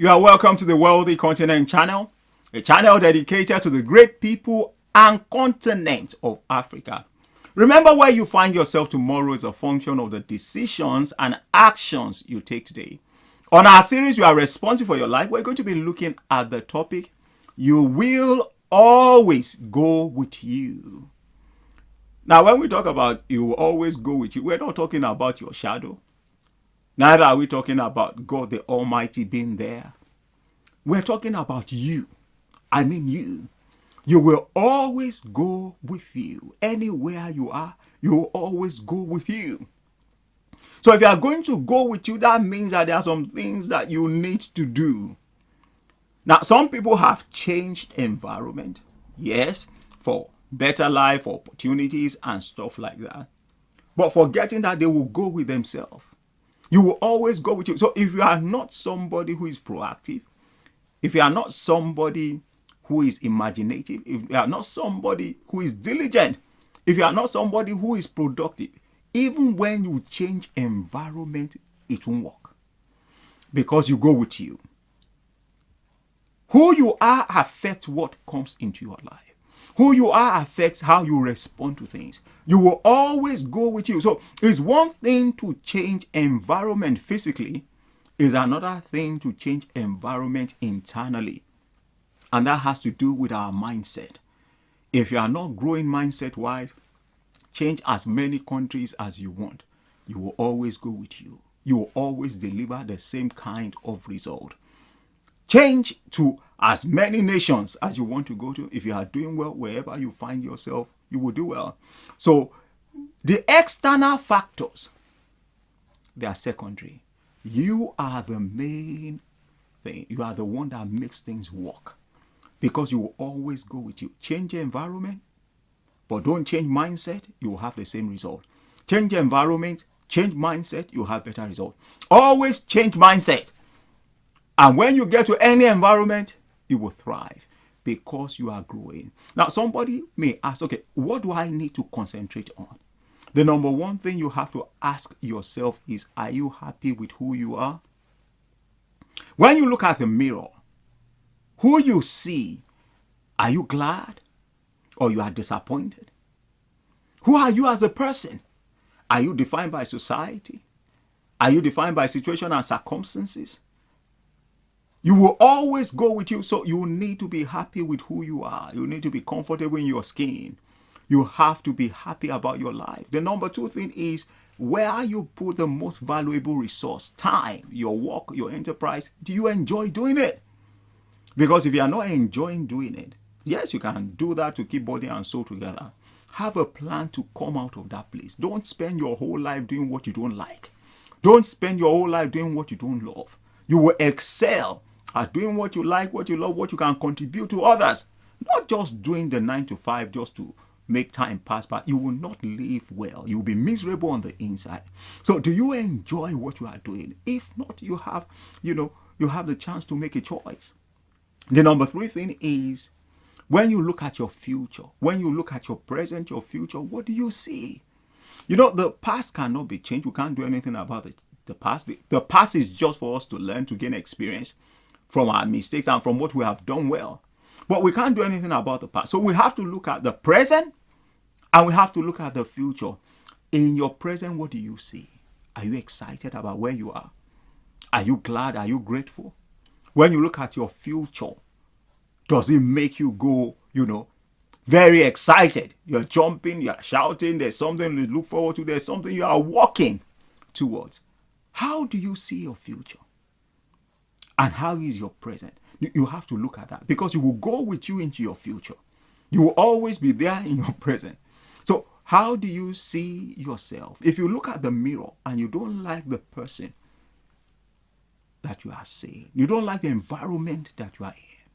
You are welcome to the Wealthy Continent channel, a channel dedicated to the great people and continent of Africa. Remember, where you find yourself tomorrow is a function of the decisions and actions you take today. On our series, You Are Responsible for Your Life, we're going to be looking at the topic, You Will Always Go With You. Now, when we talk about you will always go with you, we're not talking about your shadow. Neither are we talking about God the Almighty being there. We're talking about you. I mean you. You will always go with you. Anywhere you are, you will always go with you. So if you are going to go with you, that means that there are some things that you need to do. Now, some people have changed environment, yes, for better life, opportunities, and stuff like that. But forgetting that they will go with themselves. You will always go with you. So if you are not somebody who is proactive, if you are not somebody who is imaginative, if you are not somebody who is diligent, if you are not somebody who is productive, even when you change environment, it won't work. Because you go with you. Who you are affects what comes into your life. Who you are affects how you respond to things. You will always go with you. So it's one thing to change environment physically, is another thing to change environment internally. And that has to do with our mindset. If you are not growing mindset-wise, change as many countries as you want. You will always go with you. You will always deliver the same kind of result. Change to as many nations as you want to go to. If you are doing well wherever you find yourself, you will do well. So the external factors, they are secondary. You are the main thing. You are the one that makes things work. Because you will always go with you. Change your environment, but don't change mindset, you will have the same result. Change your environment, change mindset, you will have better result. Always change mindset. And when you get to any environment, you will thrive because you are growing. Now, somebody may ask, okay, what do I need to concentrate on? The number one thing you have to ask yourself is, are you happy with who you are? When you look at the mirror, who you see, are you glad or you are disappointed? Who are you as a person? Are you defined by society? Are you defined by situation and circumstances? You will always go with you, so you need to be happy with who you are. You need to be comfortable in your skin. You have to be happy about your life. The number two thing is, where you put the most valuable resource, time, your work, your enterprise, do you enjoy doing it? Because if you are not enjoying doing it, yes, you can do that to keep body and soul together. Have a plan to come out of that place. Don't spend your whole life doing what you don't like. Don't spend your whole life doing what you don't love. You will excel at doing what you like, what you love, what you can contribute to others. Not just doing the 9 to 5 just to make time pass by. You will not live well. You will be miserable on the inside. So do you enjoy what you are doing? If not, you have the chance to make a choice. The number three thing is, when you look at your future, when you look at your present, your future, what do you see? The past cannot be changed. We can't do anything about it. The past. The past is just for us to learn, to gain experience from our mistakes and from what we have done well. But we can't do anything about the past. So we have to look at the present and we have to look at the future. In your present, what do you see? Are you excited about where you are? Are you glad? Are you grateful? When you look at your future, does it make you go, very excited? You're jumping, you're shouting, there's something to look forward to, there's something you are walking towards. How do you see your future? And how is your present? You have to look at that because you will go with you into your future. You will always be there in your present. So how do you see yourself? If you look at the mirror and you don't like the person that you are seeing, you don't like the environment that you are in,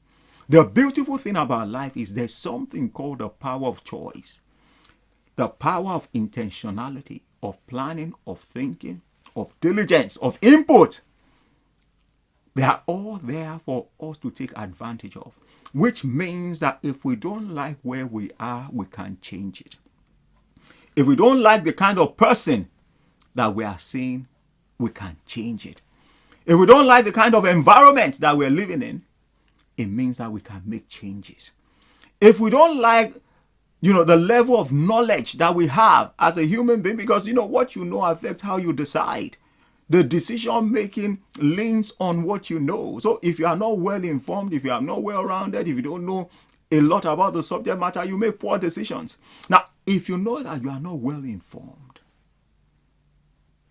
the beautiful thing about life is there's something called the power of choice, the power of intentionality, of planning, of thinking, of diligence, of input. They are all there for us to take advantage of, which means that if we don't like where we are, we can change it. If we don't like the kind of person that we are seeing, we can change it. If we don't like the kind of environment that we're living in, it means that we can make changes. If we don't like, the level of knowledge that we have as a human being, because what you know affects how you decide. The decision making leans on what you know. So if you are not well informed, if you are not well rounded, if you don't know a lot about the subject matter, you make poor decisions. Now, if you know that you are not well informed,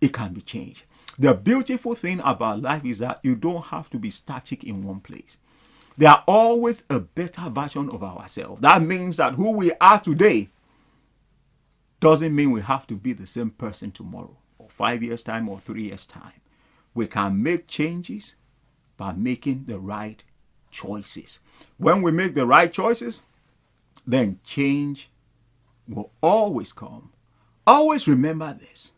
it can be changed. The beautiful thing about life is that you don't have to be static in one place. There are always a better version of ourselves. That means that who we are today doesn't mean we have to be the same person tomorrow, or 5 years' time, or 3 years' time. We can make changes by making the right choices. When we make the right choices, then change will always come. Always remember this.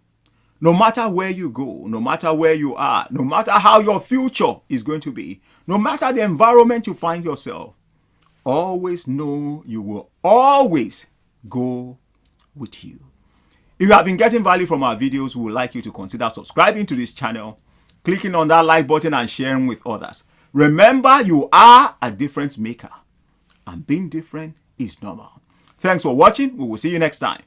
No matter where you go, no matter where you are, no matter how your future is going to be, no matter the environment you find yourself, always know you will always go with you. If you have been getting value from our videos, we would like you to consider subscribing to this channel, clicking on that like button and sharing with others. Remember, you are a difference maker, and being different is normal. Thanks for watching. We will see you next time.